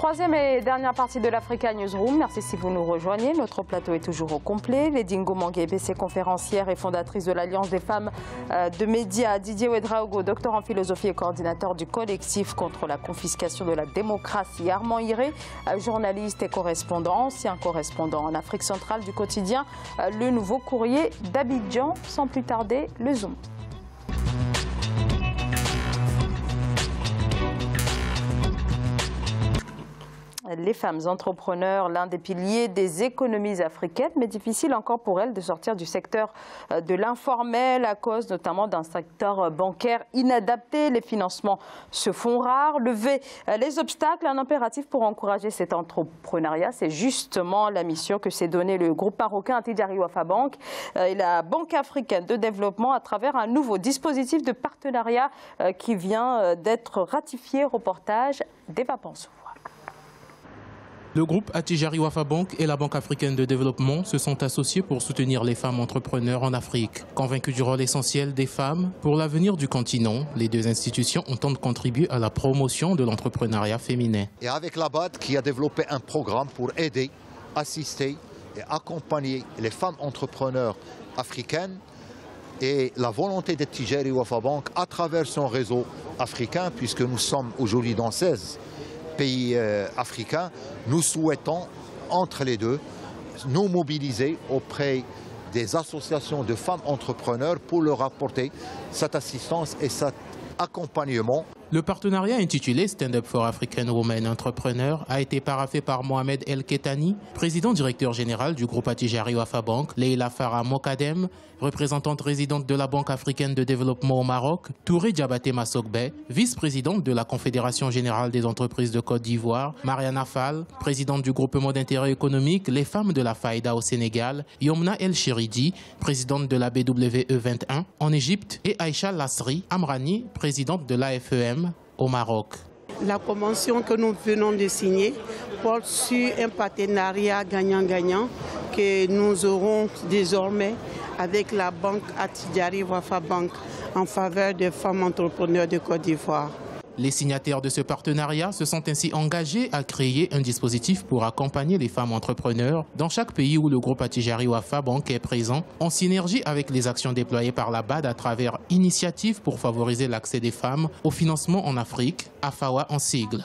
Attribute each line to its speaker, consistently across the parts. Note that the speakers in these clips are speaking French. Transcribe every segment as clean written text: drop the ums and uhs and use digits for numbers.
Speaker 1: Troisième et dernière partie de l'Africa Newsroom. Merci si vous nous rejoignez. Notre plateau est toujours au complet. Lady Ngomangue Ebese, conférencière et fondatrice de l'Alliance des femmes de médias. Didier Ouedraogo, docteur en philosophie et coordinateur du collectif contre la confiscation de la démocratie. Armand Hiré, journaliste et correspondant, ancien correspondant en Afrique centrale du quotidien Le Nouveau Courrier d'Abidjan. Sans plus tarder, le Zoom. Les femmes entrepreneurs, l'un des piliers des économies africaines, mais difficile encore pour elles de sortir du secteur de l'informel à cause notamment d'un secteur bancaire inadapté. Les financements se font rares. Lever les obstacles, un impératif pour encourager cet entrepreneuriat. C'est justement la mission que s'est donnée le groupe marocain Attijari Wafa Bank et la Banque africaine de développement à travers un nouveau dispositif de partenariat qui vient d'être ratifié. Reportage d'Eva Pansou.
Speaker 2: Le groupe Attijari Wafa Bank et la Banque africaine de développement se sont associés pour soutenir les femmes entrepreneurs en Afrique. Convaincus du rôle essentiel des femmes pour l'avenir du continent, les deux institutions entendent contribuer à la promotion de l'entrepreneuriat féminin.
Speaker 3: Et avec la BAD qui a développé un programme pour aider, assister et accompagner les femmes entrepreneurs africaines et la volonté d'Attijari Wafa Bank à travers son réseau africain, puisque nous sommes aujourd'hui dans 16 pays africains, nous souhaitons, entre les deux, nous mobiliser auprès des associations de femmes entrepreneurs pour leur apporter cette assistance et cet accompagnement.
Speaker 2: Le partenariat intitulé Stand Up for African Women Entrepreneurs a été paraphé par Mohamed El Ketani, président directeur général du groupe Attijari Wafa Bank, Leila Farah Mokadem, représentante résidente de la Banque africaine de développement au Maroc, Touré Diabaté Massogbe, vice-présidente de la Confédération générale des entreprises de Côte d'Ivoire, Mariana Fall, présidente du groupement d'intérêt économique Les Femmes de la Faïda au Sénégal, Yomna El Chéridi, présidente de la BWE 21 en Égypte, et Aïcha Lasri Amrani, présidente de l'AFEM au Maroc.
Speaker 4: La convention que nous venons de signer porte sur un partenariat gagnant-gagnant que nous aurons désormais avec la Banque Attijari Wafa Bank en faveur des femmes entrepreneurs de Côte d'Ivoire.
Speaker 2: Les signataires de ce partenariat se sont ainsi engagés à créer un dispositif pour accompagner les femmes entrepreneurs dans chaque pays où le groupe Attijari Wafa Bank est présent, en synergie avec les actions déployées par la BAD à travers Initiative pour favoriser l'accès des femmes au financement en Afrique, AFAWA en sigle.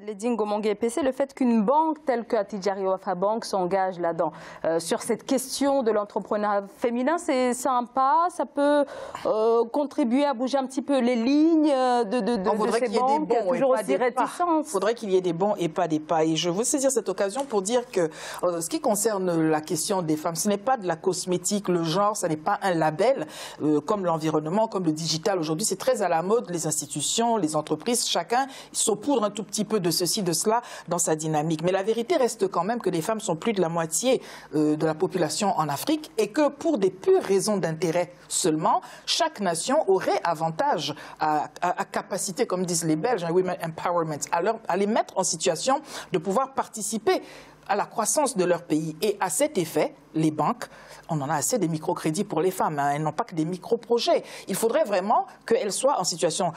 Speaker 1: Lady Ngomangue Ebese, le fait qu'une banque telle que Attijari Wafa Bank s'engage là-dedans, sur cette question de l'entrepreneuriat féminin, c'est sympa, ça peut contribuer à bouger un petit peu les lignes de ces banques, toujours aussi réticentes.
Speaker 5: Il faudrait qu'il y ait des bons et pas des pas. Et je veux saisir cette occasion pour dire que ce qui concerne la question des femmes, ce n'est pas de la cosmétique, le genre, ce n'est pas un label, comme l'environnement, comme le digital. Aujourd'hui, c'est très à la mode, les institutions, les entreprises, chacun saupoudre un tout petit peu de ceci, de cela dans sa dynamique. Mais la vérité reste quand même que les femmes sont plus de la moitié de la population en Afrique et que pour des pures raisons d'intérêt seulement, chaque nation aurait avantage à capacité, comme disent les Belges, un women empowerment, à les mettre en situation de pouvoir participer à la croissance de leur pays. Et à cet effet, les banques, on en a assez des microcrédits pour les femmes, hein, elles n'ont pas que des micro-projets. Il faudrait vraiment qu'elles soient en situation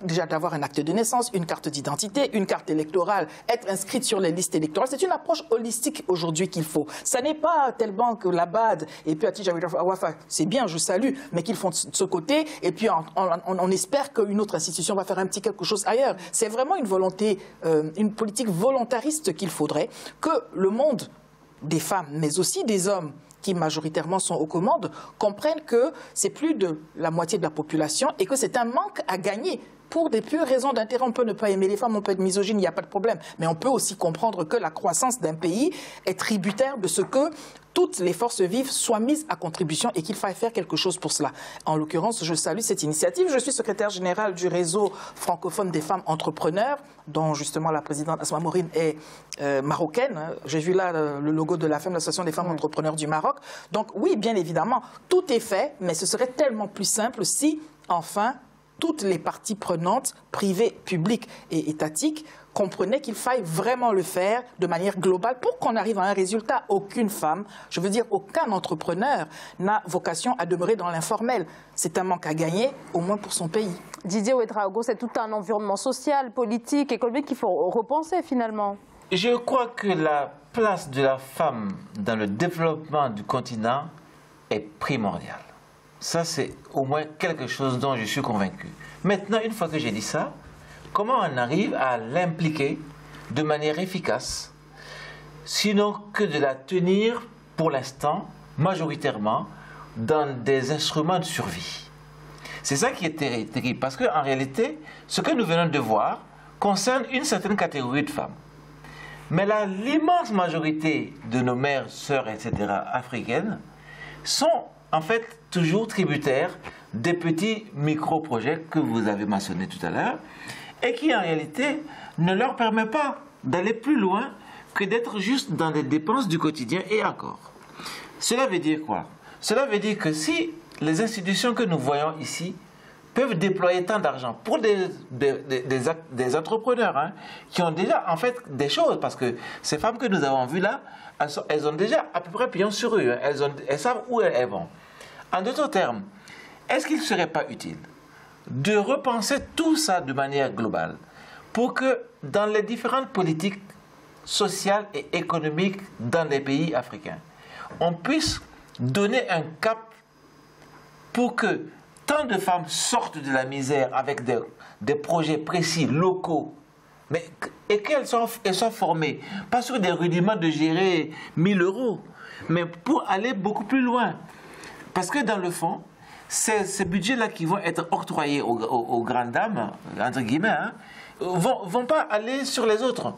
Speaker 5: déjà d'avoir un acte de naissance, une carte d'identité, une carte électorale, être inscrite sur les listes électorales. C'est une approche holistique aujourd'hui qu'il faut. Ça n'est pas telle banque, la BAD, et puis Attijari Wafa, c'est bien, je salue, mais qu'ils font de ce côté, et puis on espère qu'une autre institution va faire un petit quelque chose ailleurs. C'est vraiment une volonté, une politique volontariste qu'il faudrait, que le monde des femmes, mais aussi des hommes qui majoritairement sont aux commandes, comprennent que c'est plus de la moitié de la population et que c'est un manque à gagner. Pour des pures raisons d'intérêt, on peut ne pas aimer les femmes, on peut être misogyne, il n'y a pas de problème. Mais on peut aussi comprendre que la croissance d'un pays est tributaire de ce que toutes les forces vives soient mises à contribution et qu'il faille faire quelque chose pour cela. En l'occurrence, je salue cette initiative. Je suis secrétaire général du réseau francophone des femmes entrepreneurs, dont justement la présidente Asma Mourine est marocaine. J'ai vu là le logo de la FEM, l'Association des femmes entrepreneurs du Maroc. Donc oui, bien évidemment, tout est fait, mais ce serait tellement plus simple si, enfin, toutes les parties prenantes, privées, publiques et étatiques, comprenait qu'il faille vraiment le faire de manière globale pour qu'on arrive à un résultat. Aucune femme, je veux dire aucun entrepreneur n'a vocation à demeurer dans l'informel. C'est un manque à gagner, au moins pour son pays.
Speaker 1: Didier Ouedraogo, c'est tout un environnement social, politique, économique qu'il faut repenser finalement.
Speaker 6: Je crois que la place de la femme dans le développement du continent est primordiale. Ça, c'est au moins quelque chose dont je suis convaincu. Maintenant, une fois que j'ai dit ça, comment on arrive à l'impliquer de manière efficace, sinon que de la tenir, pour l'instant, majoritairement, dans des instruments de survie. C'est ça qui est terrible, parce qu'en réalité, ce que nous venons de voir concerne une certaine catégorie de femmes. Mais l'immense majorité de nos mères, sœurs, etc., africaines, sont en fait toujours tributaires des petits micro-projets que vous avez mentionnés tout à l'heure, et qui en réalité ne leur permet pas d'aller plus loin que d'être juste dans les dépenses du quotidien et encore. Cela veut dire quoi? Cela veut dire que si les institutions que nous voyons ici peuvent déployer tant d'argent pour des entrepreneurs hein, qui ont déjà en fait des choses, parce que ces femmes que nous avons vues là, elles ont déjà à peu près pignon sur eux, hein, elles savent où elles vont. En d'autres termes, est-ce qu'il ne serait pas utile de repenser tout ça de manière globale pour que dans les différentes politiques sociales et économiques dans les pays africains, on puisse donner un cap pour que tant de femmes sortent de la misère avec des projets précis, locaux, et qu'elles soient formées, pas sur des rudiments de gérer 1000 €, mais pour aller beaucoup plus loin. Parce que dans le fond, ces budgets-là qui vont être octroyés aux grandes dames, entre guillemets, hein, vont pas aller sur les autres.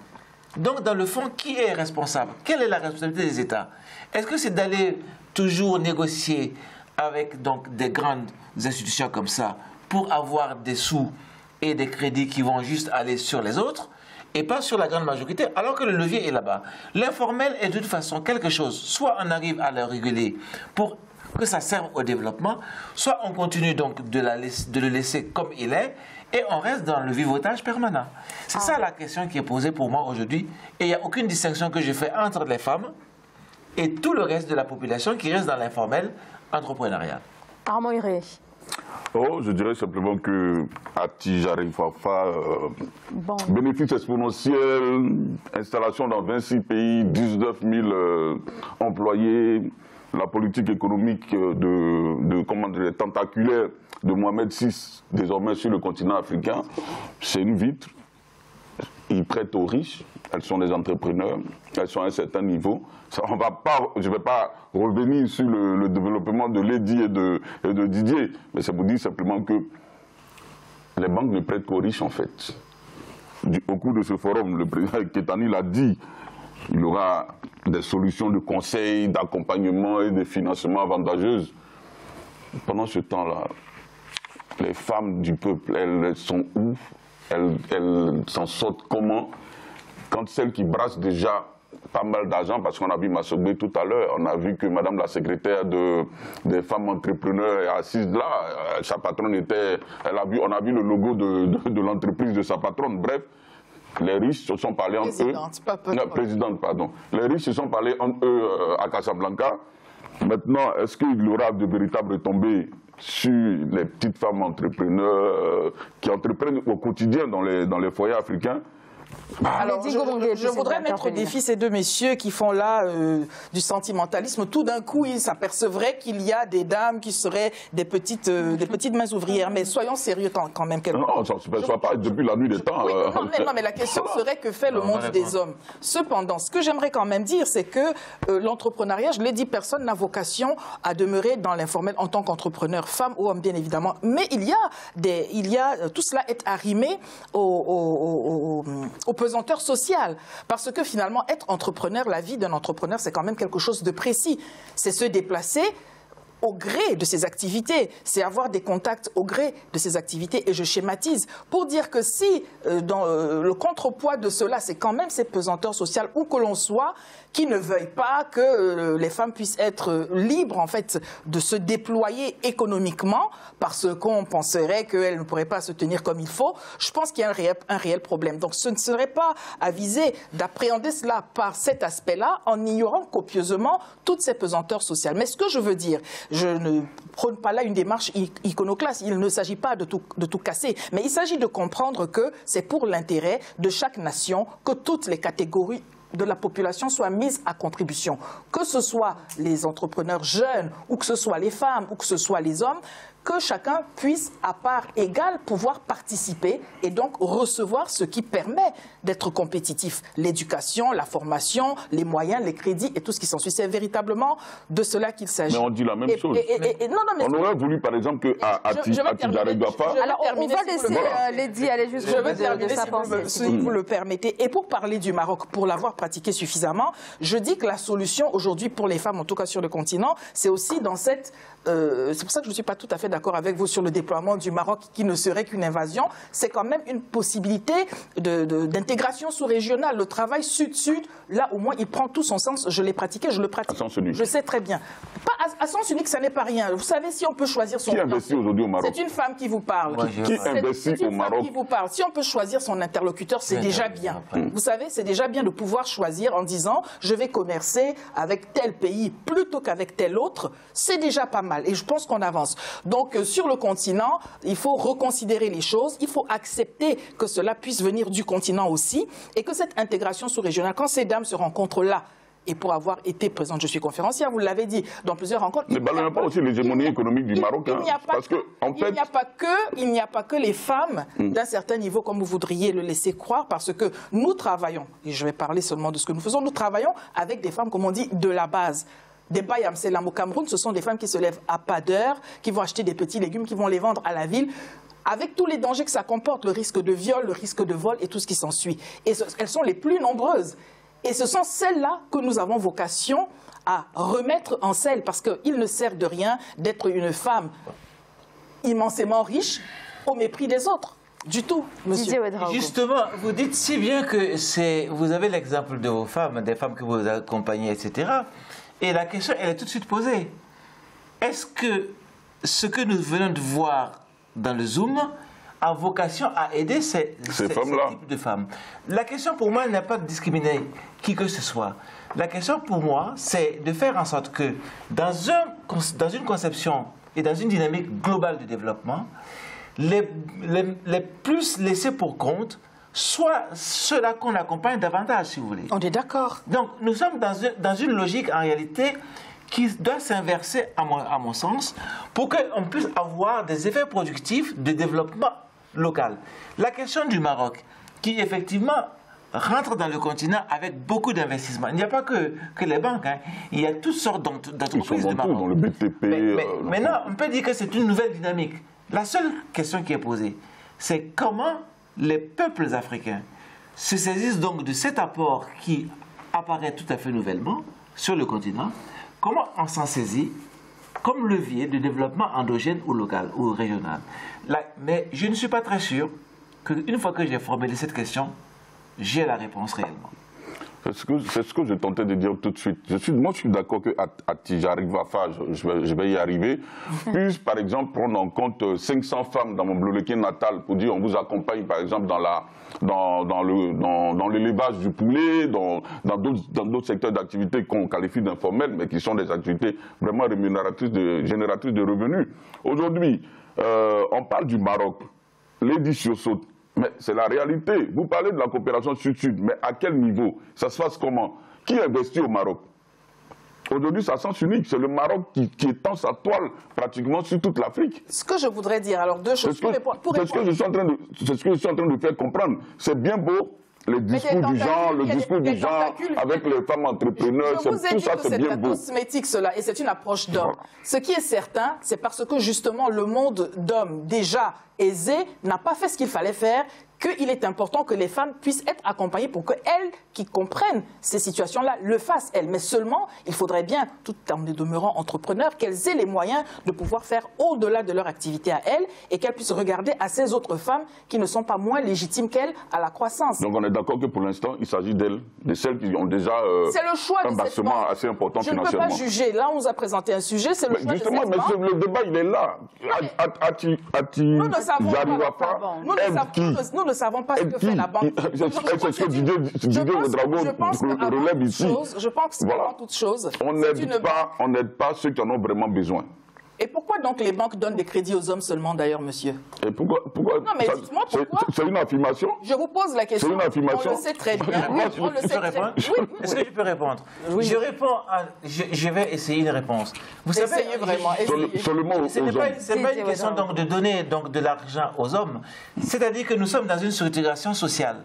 Speaker 6: Donc, dans le fond, qui est responsable? Quelle est la responsabilité des États? Est-ce que c'est d'aller toujours négocier avec donc, des grandes institutions comme ça pour avoir des sous et des crédits qui vont juste aller sur les autres et pas sur la grande majorité, alors que le levier est là-bas? L'informel est de toute façon quelque chose. Soit on arrive à le réguler pour que ça serve au développement, soit on continue donc de le laisser comme il est et on reste dans le vivotage permanent. C'est ça la question qui est posée pour moi aujourd'hui. Et il n'y a aucune distinction que je fais entre les femmes et tout le reste de la population qui reste dans l'informel entrepreneurial.
Speaker 1: Armand Iré.
Speaker 7: Oh, je dirais simplement que Attijari Fafa, bénéfice exponentiel, installation dans 26 pays, 19 000 employés, la politique économique tentaculaire de Mohamed VI, désormais sur le continent africain, c'est une vitre. Ils prêtent aux riches, elles sont des entrepreneurs, elles sont à un certain niveau. Ça, je ne vais pas revenir sur le développement de Lady et de Didier, mais ça vous dit simplement que les banques ne prêtent qu'aux riches en fait. Au cours de ce forum, le président Ketani l'a dit, il y aura des solutions de conseil, d'accompagnement et de financement avantageuses. Pendant ce temps-là, les femmes du peuple, elles sont où? Elles s'en sortent comment? Quand celles qui brassent déjà pas mal d'argent, parce qu'on a vu Massogbé tout à l'heure, on a vu que Madame la secrétaire des femmes entrepreneurs est assise là, sa patronne était, on a vu le logo de l'entreprise de sa patronne, bref. Les riches se sont parlé entre eux. Présidente, pardon. Les riches se sont parlé entre eux à Casablanca. Maintenant, est-ce qu'il y aura de véritables retombées sur les petites femmes entrepreneurs qui entreprennent au quotidien dans les foyers africains?
Speaker 5: Alors, je voudrais mettre au défi ces deux messieurs qui font là du sentimentalisme. Tout d'un coup, ils s'apercevraient qu'il y a des dames qui seraient des petites mains ouvrières. Mais soyons sérieux quand même.
Speaker 7: Non, ça ne se perçoit pas depuis la nuit des temps.
Speaker 5: Oui, non, mais la question serait que fait le monde des hommes. Cependant, ce que j'aimerais quand même dire, c'est que l'entrepreneuriat, je l'ai dit, personne n'a vocation à demeurer dans l'informel en tant qu'entrepreneur, femme ou homme, bien évidemment. Mais tout cela est arrimé aux pesanteur sociale. Parce que finalement, être entrepreneur, la vie d'un entrepreneur, c'est quand même quelque chose de précis. C'est se déplacer au gré de ses activités, c'est avoir des contacts au gré de ses activités. Et je schématise pour dire que si le contrepoids de cela, c'est quand même ces pesanteurs sociales, où que l'on soit, qui ne veuillent pas que les femmes puissent être libres en fait de se déployer économiquement parce qu'on penserait qu'elles ne pourraient pas se tenir comme il faut, je pense qu'il y a un réel problème. Donc ce ne serait pas avisé d'appréhender cela par cet aspect-là en ignorant copieusement toutes ces pesanteurs sociales. Mais ce que je veux dire, je ne prône pas là une démarche iconoclaste, il ne s'agit pas de tout casser, mais il s'agit de comprendre que c'est pour l'intérêt de chaque nation que toutes les catégories de la population soient mises à contribution, que ce soit les entrepreneurs jeunes, ou que ce soit les femmes, ou que ce soit les hommes, que chacun puisse à part égale pouvoir participer et donc recevoir ce qui permet d'être compétitif. L'éducation, la formation, les moyens, les crédits et tout ce qui s'ensuit. C'est véritablement de cela qu'il s'agit.
Speaker 7: Mais on dit la même chose. On aurait voulu par exemple qu'à Tidjari Wafa...
Speaker 1: Alors on va laisser Lady aller jusqu'au bout de sa pensée.
Speaker 5: Si vous le permettez. Et pour parler du Maroc, pour l'avoir pratiqué suffisamment, je dis que la solution aujourd'hui pour les femmes, en tout cas sur le continent, c'est aussi dans cette... c'est pour ça que je ne suis pas tout à fait d'accord avec vous sur le déploiement du Maroc qui ne serait qu'une invasion. C'est quand même une possibilité d'intégration sous-régionale. Le travail sud-sud, là au moins il prend tout son sens. Je l'ai pratiqué, je le pratique.
Speaker 7: À sens unique.
Speaker 5: Je sais très bien. Pas à sens unique, ça n'est pas rien. Vous savez, si on peut choisir son...
Speaker 7: Qui investit aujourd'hui au Maroc?
Speaker 5: C'est une femme qui vous parle.
Speaker 7: Qui investit au Maroc?
Speaker 5: Qui vous parle. Si on peut choisir son interlocuteur, c'est déjà bien. Vous savez, c'est déjà bien de pouvoir choisir en disant je vais commercer avec tel pays plutôt qu'avec tel autre. C'est déjà pas mal. Et je pense qu'on avance. Donc, sur le continent, il faut reconsidérer les choses. Il faut accepter que cela puisse venir du continent aussi. Et que cette intégration sous-régionale, quand ces dames se rencontrent là, et pour avoir été présente, je suis conférencière, vous l'avez dit, dans plusieurs rencontres.
Speaker 7: Ne ballonnez pas aussi l'hégémonie économique du Maroc.
Speaker 5: Il n'y a pas que les femmes d'un certain niveau, comme vous voudriez le laisser croire, parce que nous travaillons, et je vais parler seulement de ce que nous faisons, nous travaillons avec des femmes, comme on dit, de la base. Des Bayam Selam au Cameroun, ce sont des femmes qui se lèvent à pas d'heure, qui vont acheter des petits légumes, qui vont les vendre à la ville, avec tous les dangers que ça comporte, le risque de viol, le risque de vol et tout ce qui s'ensuit. Et elles sont les plus nombreuses. Et ce sont celles-là que nous avons vocation à remettre en selle, parce qu'il ne sert de rien d'être une femme immensément riche au mépris des autres. Du tout, monsieur.
Speaker 6: Justement, vous dites si bien que vous avez l'exemple de vos femmes, des femmes que vous accompagnez, etc. Et la question, elle est tout de suite posée. Est-ce que ce que nous venons de voir dans le Zoom a vocation à aider ces types de femmes? La question pour moi n'est pas de discriminer qui que ce soit. La question pour moi, c'est de faire en sorte que dans une conception et dans une dynamique globale de développement, les plus laissés pour compte soit ceux-là qu'on accompagne davantage, si vous voulez.
Speaker 5: On est d'accord.
Speaker 6: Donc, nous sommes dans une logique, en réalité, qui doit s'inverser, à mon sens, pour qu'on puisse avoir des effets productifs de développement local. La question du Maroc, qui effectivement rentre dans le continent avec beaucoup d'investissements. Il n'y a pas que les banques, hein. Il y a toutes sortes d'entreprises du Maroc.
Speaker 7: Dans le BTP.
Speaker 6: Mais maintenant, on peut dire que c'est une nouvelle dynamique. La seule question qui est posée, c'est comment les peuples africains se saisissent donc de cet apport qui apparaît tout à fait nouvellement sur le continent, comment on s'en saisit comme levier de développement endogène ou local ou régional. Mais je ne suis pas très sûr qu'une fois que j'ai formulé cette question, j'ai la réponse réellement.
Speaker 7: C'est ce que je tentais de dire tout de suite. Moi, je suis d'accord qu'à Tidjari Wafa, je vais y arriver. Puis, par exemple, prendre en compte 500 femmes dans mon bloqué natal pour dire on vous accompagne, par exemple, dans l'élevage du poulet, dans d'autres secteurs d'activité qu'on qualifie d'informels, mais qui sont des activités vraiment rémunératrices, génératrices de revenus. Aujourd'hui, on parle du Maroc. L'édition saute. Mais c'est la réalité. Vous parlez de la coopération sud-sud, mais à quel niveau? Ça se passe comment? Qui investit au Maroc? Aujourd'hui, ça sens unique. C'est le Maroc qui étend sa toile pratiquement sur toute l'Afrique.
Speaker 5: Ce que je voudrais dire, alors deux choses.
Speaker 7: C'est ce que je suis en train de faire comprendre. C'est bien beau. Le discours du genre, avec les femmes entrepreneurs, tout ça, c'est bien beau.
Speaker 5: Cosmétique, cela, et c'est une approche d'homme. Ce qui est certain, c'est parce que justement le monde d'hommes déjà aisé n'a pas fait ce qu'il fallait faire, qu'il est important que les femmes puissent être accompagnées pour qu'elles, qui comprennent ces situations-là, le fassent elles. Mais seulement, il faudrait bien, tout en demeurant entrepreneurs, qu'elles aient les moyens de pouvoir faire au-delà de leur activité à elles et qu'elles puissent regarder à ces autres femmes qui ne sont pas moins légitimes qu'elles à la croissance.
Speaker 7: Donc on est d'accord que pour l'instant, il s'agit d'elles, de celles qui ont déjà un versement assez important financièrement.
Speaker 5: Je ne peux pas juger. Là, on nous a présenté un sujet, c'est le choix
Speaker 7: justement,
Speaker 5: de cette banque.
Speaker 7: mais le débat, il est là.
Speaker 5: Nous ne savons pas. Nous ne savons pas ce que fait la banque.
Speaker 7: C'est ce que Didier Ouédraogo relève ici.
Speaker 5: Je pense qu'avant toute chose,
Speaker 7: on n'aide pas ceux qui en ont vraiment besoin.
Speaker 5: Et pourquoi donc les banques donnent des crédits aux hommes seulement d'ailleurs, monsieur?
Speaker 7: Et pourquoi
Speaker 5: Non, mais dites-moi pourquoi.
Speaker 7: C'est une affirmation?
Speaker 5: Je vous pose la question.
Speaker 7: C'est une affirmation?
Speaker 5: On le sait très bien. Oui, on le sait très bien.
Speaker 6: Est-ce que je peux répondre? Oui. Je vais essayer une réponse. Vous savez,
Speaker 5: vraiment.
Speaker 6: Ce n'est pas une question donc, de donner donc, de l'argent aux hommes. C'est-à-dire que nous sommes dans une structuration sociale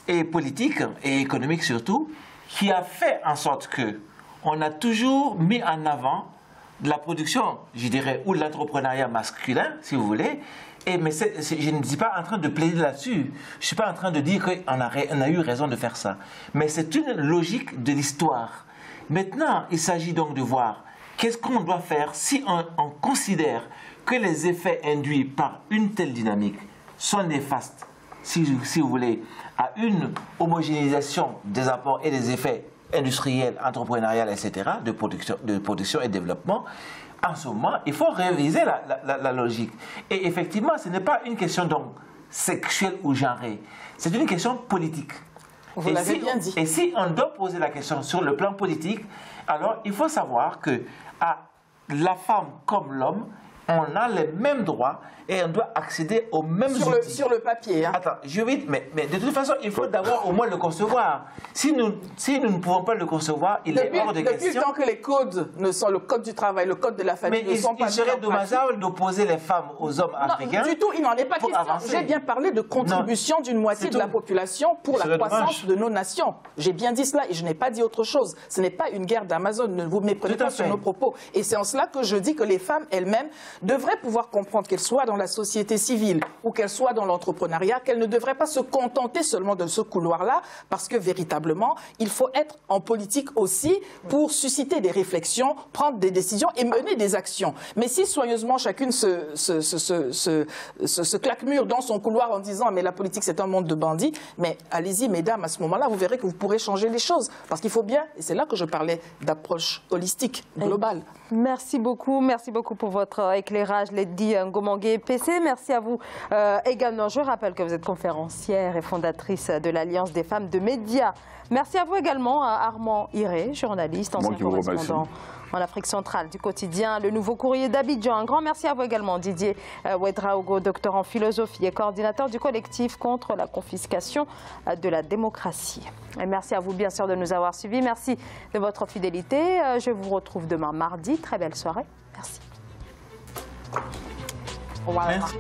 Speaker 6: et politique et économique surtout qui a fait en sorte que on a toujours mis en avant de la production, je dirais, ou de l'entrepreneuriat masculin, si vous voulez. Mais je ne suis pas en train de plaider là-dessus. Je ne suis pas en train de dire qu'on a eu raison de faire ça. Mais c'est une logique de l'histoire. Maintenant, il s'agit donc de voir qu'est-ce qu'on doit faire si on considère que les effets induits par une telle dynamique sont néfastes, si vous voulez, à une homogénéisation des apports et des effets industriel, entrepreneurial, etc., de production et développement, en ce moment, il faut réviser la logique. Et effectivement, ce n'est pas une question donc sexuelle ou genrée, c'est une question politique.
Speaker 5: Vous l'avez bien dit.
Speaker 6: Et si on doit poser la question sur le plan politique, alors il faut savoir que la femme comme l'homme, on a les mêmes droits et on doit accéder aux mêmes outils.
Speaker 5: Sur le papier. Hein.
Speaker 6: Attends, mais de toute façon, il faut d'abord au moins le concevoir. Si nous ne pouvons pas le concevoir, il est hors de question.
Speaker 5: Depuis le temps que les codes ne sont le code du travail, le code de la famille ne sont pas...
Speaker 6: Mais il serait dommageable d'opposer les femmes aux hommes africains.
Speaker 5: Non, du tout, il n'en est pas question. J'ai bien parlé de contribution d'une moitié de la population pour la croissance de nos nations. J'ai bien dit cela et je n'ai pas dit autre chose. Ce n'est pas une guerre d'Amazon, ne vous méprenez pas sur nos propos. Et c'est en cela que je dis que les femmes elles-mêmes devraient pouvoir comprendre qu'elles soient dans la société civile ou qu'elles soient dans l'entrepreneuriat, qu'elles ne devraient pas se contenter seulement de ce couloir-là, parce que véritablement, il faut être en politique aussi pour susciter des réflexions, prendre des décisions et mener des actions. Mais si soigneusement chacune se claque-mûre dans son couloir en disant « mais la politique c'est un monde de bandits », mais allez-y mesdames, à ce moment-là, vous verrez que vous pourrez changer les choses. Parce qu'il faut bien, et c'est là que je parlais d'approche holistique, globale.
Speaker 1: Merci beaucoup pour votre éclairage, Lady Ngomangue PC. Merci à vous également. Je rappelle que vous êtes conférencière et fondatrice de l'Alliance des femmes de médias. Merci à vous également, Armand Iré, journaliste, ancien correspondant en Afrique centrale du quotidien Le Nouveau Courrier d'Abidjan. Un grand merci à vous également, Didier Ouédraogo, docteur en philosophie et coordinateur du collectif contre la confiscation de la démocratie. Et merci à vous, bien sûr, de nous avoir suivis. Merci de votre fidélité. Je vous retrouve demain mardi. Très belle soirée. Merci. Au revoir. Merci.